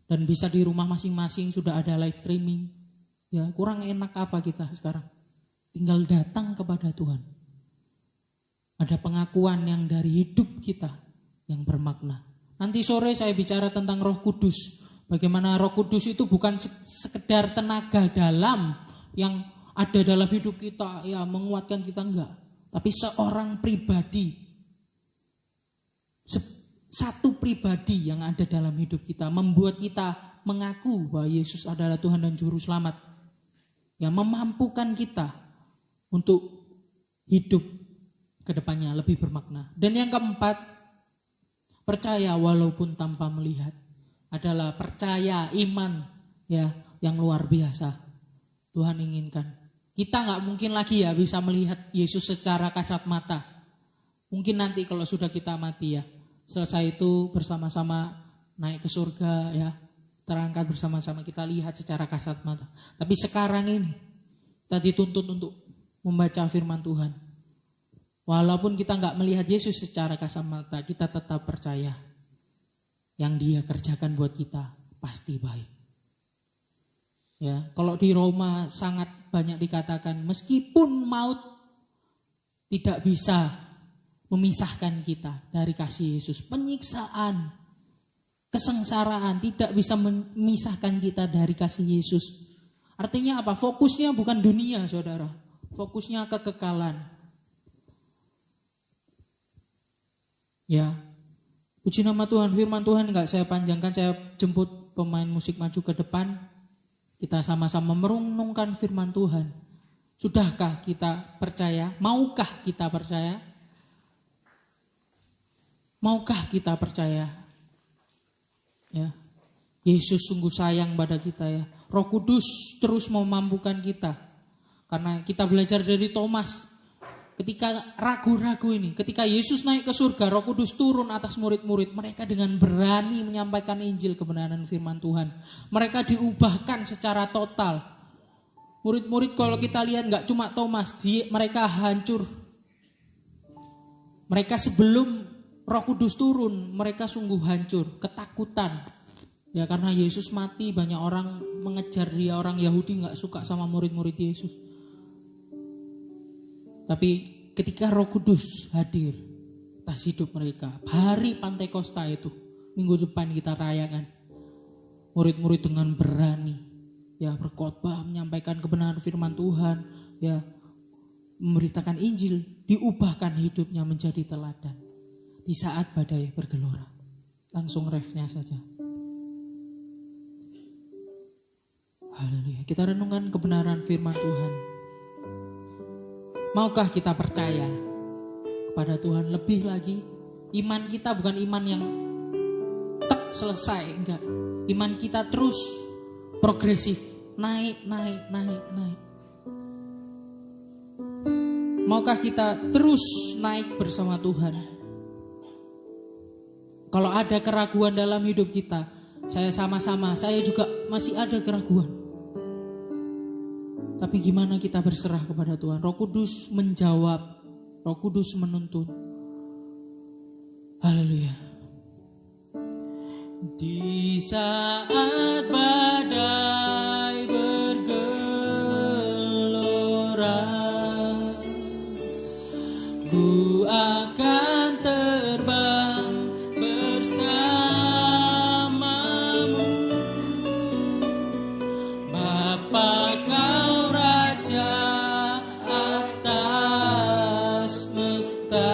dan bisa di rumah masing-masing sudah ada live streaming. Ya, kurang enak apa kita sekarang? Tinggal datang kepada Tuhan. Ada pengakuan yang dari hidup kita yang bermakna. Nanti sore saya bicara tentang Roh Kudus. Bagaimana Roh Kudus itu bukan sekedar tenaga dalam yang ada dalam hidup kita, ya menguatkan kita, enggak. Tapi seorang pribadi, satu pribadi yang ada dalam hidup kita, membuat kita mengaku bahwa Yesus adalah Tuhan dan Juru Selamat. Yang memampukan kita untuk hidup ke depannya lebih bermakna. Dan yang keempat, percaya walaupun tanpa melihat. Adalah percaya, iman ya yang luar biasa. Tuhan inginkan. Kita gak mungkin lagi ya bisa melihat Yesus secara kasat mata. Mungkin nanti kalau sudah kita mati ya. Selesai itu bersama-sama naik ke surga ya. Terangkat bersama-sama kita lihat secara kasat mata. Tapi sekarang ini kita dituntut untuk membaca firman Tuhan. Walaupun kita gak melihat Yesus secara kasat mata, kita tetap percaya. Yang Dia kerjakan buat kita pasti baik. Ya, kalau di Roma sangat banyak dikatakan meskipun maut tidak bisa memisahkan kita dari kasih Yesus, penyiksaan, kesengsaraan tidak bisa memisahkan kita dari kasih Yesus. Artinya apa? Fokusnya bukan dunia, saudara. Fokusnya kekekalan. Ya. Puji nama Tuhan, firman Tuhan enggak saya panjangkan, saya jemput pemain musik maju ke depan. Kita sama-sama merenungkan firman Tuhan. Sudahkah kita percaya? Maukah kita percaya? Maukah kita percaya? Ya. Yesus sungguh sayang pada kita ya. Roh Kudus terus memampukan kita. Karena kita belajar dari Thomas. Ketika ragu-ragu ini, ketika Yesus naik ke surga, Roh Kudus turun atas murid-murid. Mereka dengan berani menyampaikan Injil kebenaran firman Tuhan. Mereka diubahkan secara total. Murid-murid kalau kita lihat gak cuma Thomas, mereka hancur. Mereka sebelum Roh Kudus turun, mereka sungguh hancur, ketakutan. Ya karena Yesus mati, banyak orang mengejar dia, orang Yahudi gak suka sama murid-murid Yesus. Tapi ketika Roh Kudus hadir atas hidup mereka, hari Pantekosta itu, minggu depan kita rayakan. Murid-murid dengan berani, ya berkhotbah, menyampaikan kebenaran firman Tuhan, ya memberitakan Injil, diubahkan hidupnya menjadi teladan di saat badai bergelora. Langsung refnya saja. Haleluya. Kita renungkan kebenaran firman Tuhan. Maukah kita percaya kepada Tuhan lebih lagi? Iman kita bukan iman yang selesai, enggak. Iman kita terus progresif, naik. Maukah kita terus naik bersama Tuhan? Kalau ada keraguan dalam hidup kita, saya juga masih ada keraguan. Tapi gimana kita berserah kepada Tuhan? Roh Kudus menjawab, Roh Kudus menuntun. Haleluya. Di saat badai bergelora, ku akan terbang bersamamu, Bapa Kau Raja atas semesta.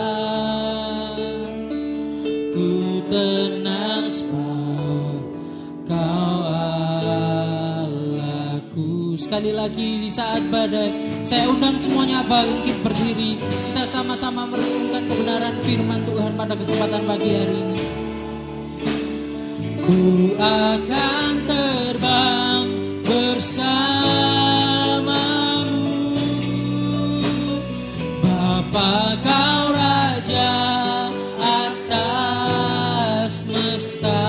Ku tenang sebab Kau Allahku. Sekali lagi di saat badai, saya undang semuanya bangkit berdiri. Kita sama-sama merenungkan kebenaran firman Tuhan pada kesempatan pagi hari ini. Ku akan terbang bersamamu, Bapa Kau Raja atas semesta.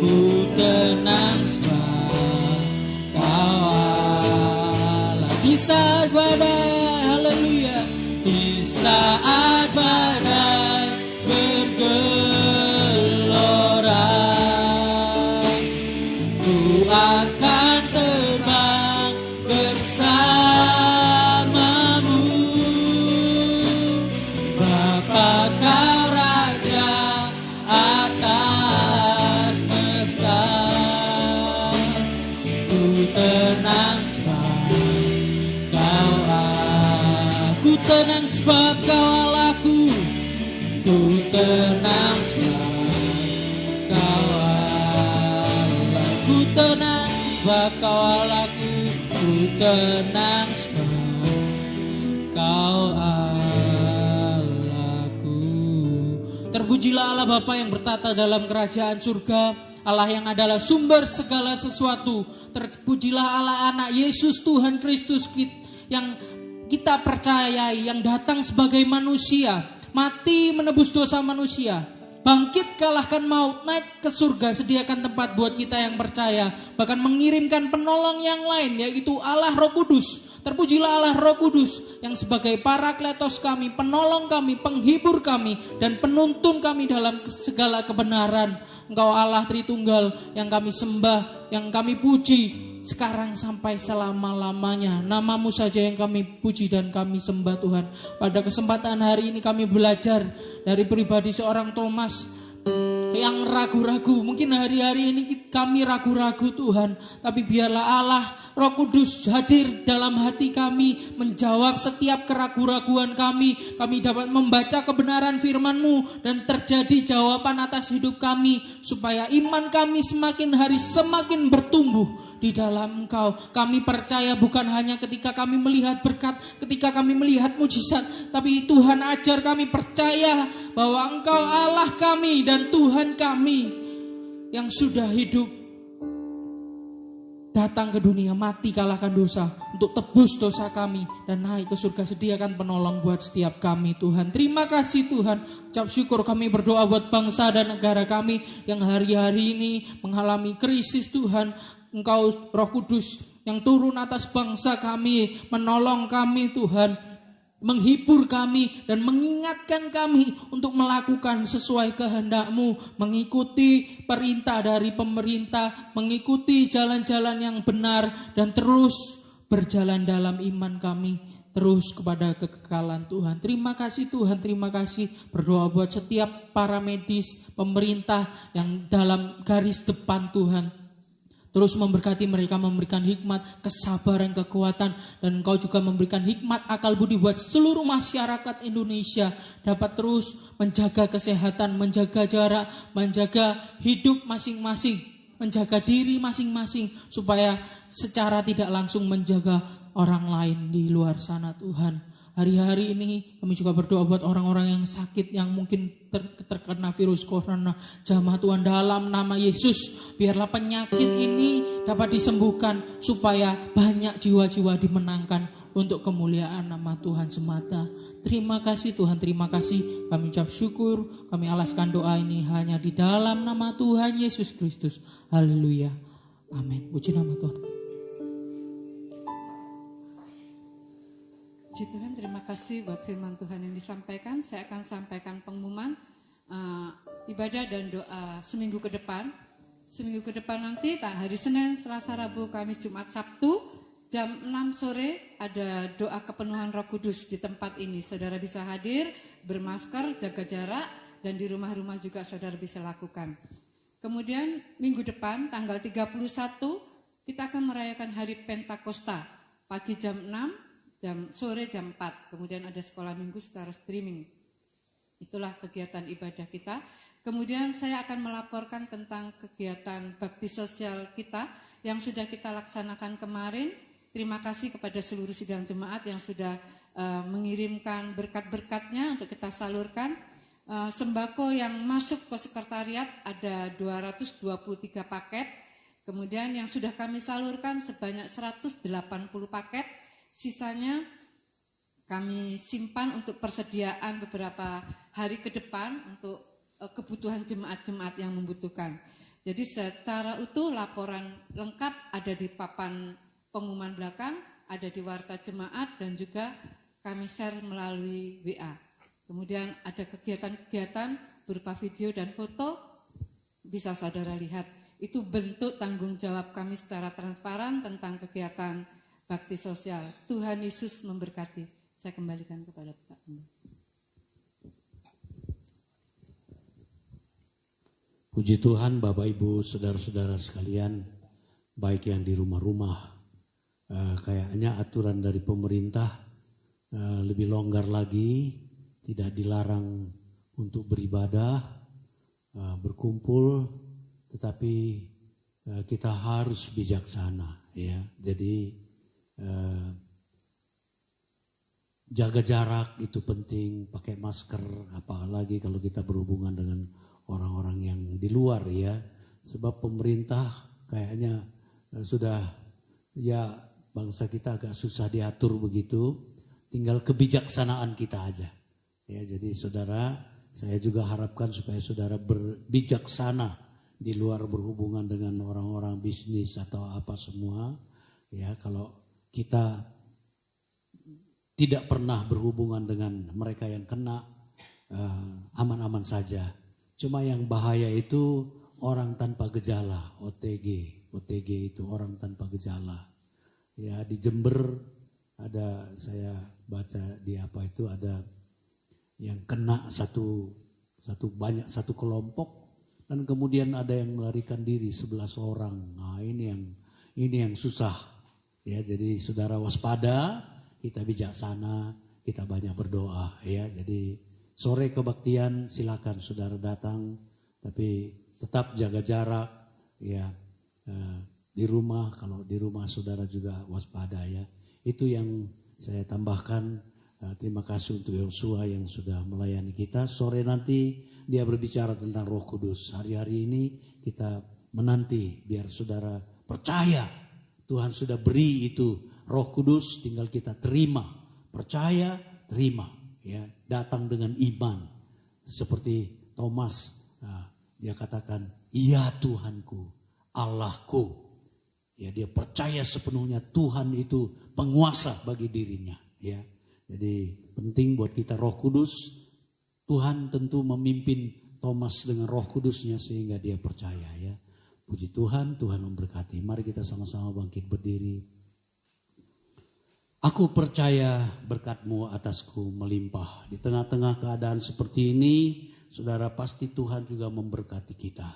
Ku tenang sebab Kau Allah. Di saat badai, haleluya, di saat badai bergelora, ku akan terbang bersamamu, Bapa Kau Raja atas semesta. Ku tenang sebab Kau aku tenang sebab Kau Allahku. Ku tenang sebab Kau Allah. Ku tenang sebab Kau Allahku. Ku tenang sebab Kau Allahku. Terpujilah Allah Bapa yang bertata dalam kerajaan surga, Allah yang adalah sumber segala sesuatu. Terpujilah Allah anak Yesus Tuhan Kristus yang kita percayai, yang datang sebagai manusia, mati menebus dosa manusia, bangkit kalahkan maut, naik ke surga, sediakan tempat buat kita yang percaya, bahkan mengirimkan penolong yang lain, yaitu Allah Roh Kudus. Terpujilah Allah Roh Kudus yang sebagai parakletos kami, penolong kami, penghibur kami, dan penuntun kami dalam segala kebenaran. Engkau Allah Tritunggal yang kami sembah, yang kami puji sekarang sampai selama-lamanya. Nama-Mu saja yang kami puji dan kami sembah Tuhan. Pada kesempatan hari ini kami belajar dari pribadi seorang Thomas yang ragu-ragu. Mungkin hari-hari ini kami ragu-ragu Tuhan, tapi biarlah Allah Roh Kudus hadir dalam hati kami, menjawab setiap keraguan-raguan kami. Kami dapat membaca kebenaran firman-Mu dan terjadi jawaban atas hidup kami, supaya iman kami semakin hari semakin bertumbuh di dalam Engkau. Kami percaya bukan hanya ketika kami melihat berkat, ketika kami melihat mujizat, tapi Tuhan ajar kami percaya bahwa Engkau Allah kami dan Tuhan kami yang sudah hidup, datang ke dunia, mati kalahkan dosa untuk tebus dosa kami dan naik ke surga, sediakan penolong buat setiap kami Tuhan. Terima kasih Tuhan. Ucap syukur kami berdoa buat bangsa dan negara kami yang hari-hari ini mengalami krisis Tuhan. Engkau Roh Kudus yang turun atas bangsa kami, menolong kami Tuhan, menghibur kami dan mengingatkan kami untuk melakukan sesuai kehendak-Mu, mengikuti perintah dari pemerintah, mengikuti jalan-jalan yang benar, dan terus berjalan dalam iman kami, terus kepada kekekalan Tuhan. Terima kasih Tuhan, terima kasih. Berdoa buat setiap para medis, pemerintah yang dalam garis depan Tuhan. terus memberkati mereka, memberikan hikmat, kesabaran, kekuatan, dan Engkau juga memberikan hikmat akal budi buat seluruh masyarakat Indonesia dapat terus menjaga kesehatan, menjaga jarak, menjaga hidup masing-masing, menjaga diri masing-masing, supaya secara tidak langsung menjaga orang lain di luar sana Tuhan. Hari-hari ini kami juga berdoa buat orang-orang yang sakit, yang mungkin terkena virus corona. Jamah Tuhan dalam nama Yesus, biarlah penyakit ini dapat disembuhkan, supaya banyak jiwa-jiwa dimenangkan untuk kemuliaan nama Tuhan semata. Terima kasih Tuhan, terima kasih. Kami ucap syukur, kami alaskan doa ini hanya di dalam nama Tuhan Yesus Kristus. Haleluya. Amin. Puji nama Tuhan. Puji Tuhan, terima kasih buat firman Tuhan yang disampaikan. Saya akan sampaikan pengumuman ibadah dan doa seminggu ke depan. Seminggu ke depan nanti hari Senin, Selasa, Rabu, Kamis, Jumat, Sabtu jam 6 sore ada doa kepenuhan Roh Kudus di tempat ini. Saudara bisa hadir, bermasker, jaga jarak, dan di rumah-rumah juga saudara bisa lakukan. Kemudian minggu depan tanggal 31 kita akan merayakan hari Pentakosta. Pagi jam 6, sore jam 4, kemudian ada sekolah minggu secara streaming. Itulah kegiatan ibadah kita. Kemudian saya akan melaporkan tentang kegiatan bakti sosial kita yang sudah kita laksanakan kemarin. Terima kasih kepada seluruh sidang jemaat yang sudah mengirimkan berkat-berkatnya untuk kita salurkan. Sembako yang masuk ke sekretariat ada 223 paket. Kemudian yang sudah kami salurkan sebanyak 180 paket. Sisanya kami simpan untuk persediaan beberapa hari ke depan untuk kebutuhan jemaat-jemaat yang membutuhkan. Jadi secara utuh laporan lengkap ada di papan pengumuman belakang, ada di warta jemaat, dan juga kami share melalui WA. Kemudian ada kegiatan-kegiatan berupa video dan foto, bisa saudara lihat. Itu bentuk tanggung jawab kami secara transparan tentang kegiatan bakti sosial. Tuhan Yesus memberkati. Saya kembalikan kepada Pak. Puji Tuhan, Bapak Ibu, saudara-saudara sekalian, baik yang di rumah-rumah, kayaknya aturan dari pemerintah lebih longgar lagi, tidak dilarang untuk beribadah, berkumpul, tetapi kita harus bijaksana, ya. Jadi jaga jarak itu penting, pakai masker, apalagi kalau kita berhubungan dengan orang-orang yang di luar, ya. Sebab pemerintah kayaknya sudah, ya, bangsa kita agak susah diatur begitu, tinggal kebijaksanaan kita aja. Ya, jadi saudara, saya juga harapkan supaya saudara berbijaksana di luar berhubungan dengan orang-orang bisnis atau apa semua. Ya, kalau kita tidak pernah berhubungan dengan mereka yang kena, aman-aman saja. Cuma yang bahaya itu orang tanpa gejala, OTG itu orang tanpa gejala. Ya, di Jember ada, saya baca di apa itu, ada yang kena satu kelompok, dan kemudian ada yang melarikan diri 11 orang. Nah, ini yang susah. Ya, jadi saudara waspada, kita bijaksana, kita banyak berdoa, ya. Jadi sore kebaktian silakan saudara datang, tapi tetap jaga jarak, ya. Di rumah, kalau di rumah saudara juga waspada, ya. Itu yang saya tambahkan. Terima kasih untuk Yosua yang sudah melayani kita. Sore nanti dia berbicara tentang Roh Kudus. Hari-hari ini kita menanti biar saudara percaya. Tuhan sudah beri itu Roh Kudus, tinggal kita terima, percaya, terima, ya, datang dengan iman. Seperti Thomas, dia katakan, "Iya Tuhanku, Allahku." Ya, dia percaya sepenuhnya Tuhan itu penguasa bagi dirinya, ya. Jadi penting buat kita Roh Kudus. Tuhan tentu memimpin Thomas dengan Roh Kudusnya sehingga dia percaya, ya. Puji Tuhan, Tuhan memberkati. Mari kita sama-sama bangkit berdiri. Aku percaya berkat-Mu atasku melimpah. Di tengah-tengah keadaan seperti ini, saudara, pasti Tuhan juga memberkati kita.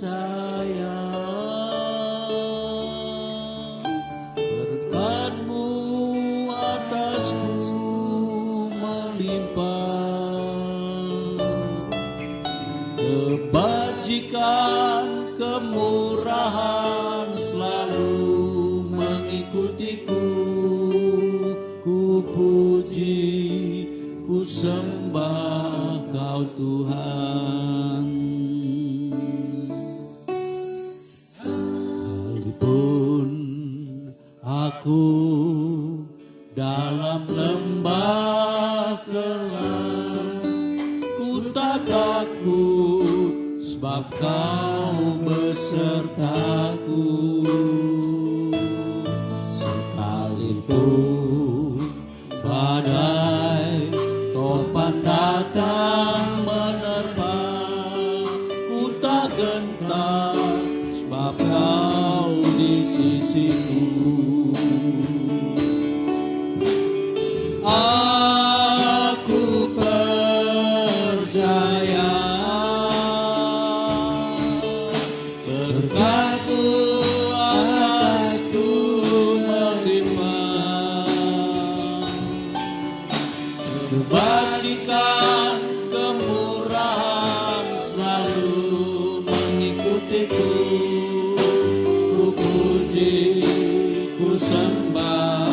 percaya berkat-Mu atasku melimpah, kebajikan kemurahan selalu mengikutiku. Ku puji, ku sembah Kau Tuhan. Sekalipun aku dalam lembah gelap, ku tak takut sebab Kau besertaku. Sekalipun badai topan datang menerpa, ku tak gentar sebab Kau di sisiku. Aku percaya berkat-Mu atasku melimpah, kebajikan kemurahan selalu mengikutiku. Ku puji, ku sembah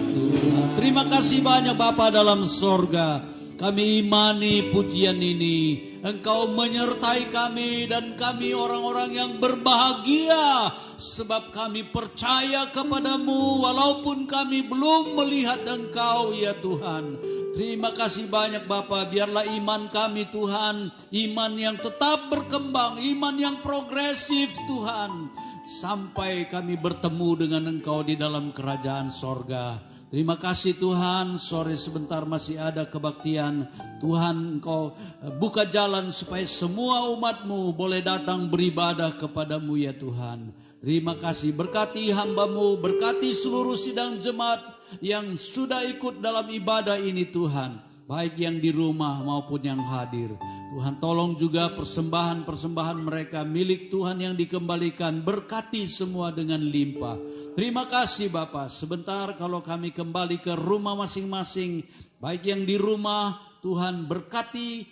Tuhan. Terima kasih banyak Bapa dalam sorga. Kami imani pujian ini. Engkau menyertai kami dan kami orang-orang yang berbahagia sebab kami percaya kepadamu walaupun kami belum melihat Engkau ya Tuhan. Terima kasih banyak Bapa, biarlah iman kami Tuhan, iman yang tetap berkembang, iman yang progresif Tuhan, sampai kami bertemu dengan Engkau di dalam kerajaan sorga. Terima kasih Tuhan, sore sebentar masih ada kebaktian. Tuhan Engkau buka jalan supaya semua umat-Mu boleh datang beribadah kepadamu ya Tuhan. Terima kasih, berkati hamba-Mu, berkati seluruh sidang jemaat yang sudah ikut dalam ibadah ini Tuhan. Baik yang di rumah maupun yang hadir. Tuhan tolong juga persembahan-persembahan mereka milik Tuhan yang dikembalikan. Berkati semua dengan limpah. Terima kasih Bapa. Sebentar kalau kami kembali ke rumah masing-masing. Baik yang di rumah, Tuhan berkati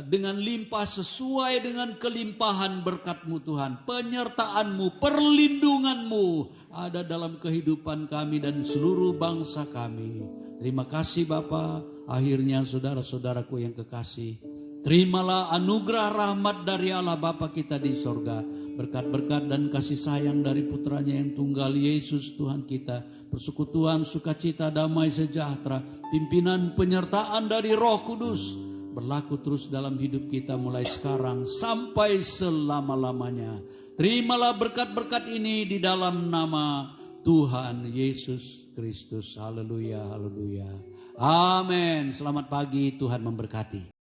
dengan limpah sesuai dengan kelimpahan berkat-Mu Tuhan. Penyertaan-Mu, perlindungan-Mu ada dalam kehidupan kami dan seluruh bangsa kami. Terima kasih Bapa. Akhirnya saudara-saudaraku yang kekasih, terimalah anugerah rahmat dari Allah Bapa kita di sorga. Berkat-berkat dan kasih sayang dari putranya yang tunggal Yesus Tuhan kita. Persekutuan, sukacita, damai, sejahtera. Pimpinan penyertaan dari Roh Kudus. Berlaku terus dalam hidup kita mulai sekarang sampai selama-lamanya. Terimalah berkat-berkat ini di dalam nama Tuhan Yesus Kristus. Haleluya, haleluya. Amin. Selamat pagi, Tuhan memberkati.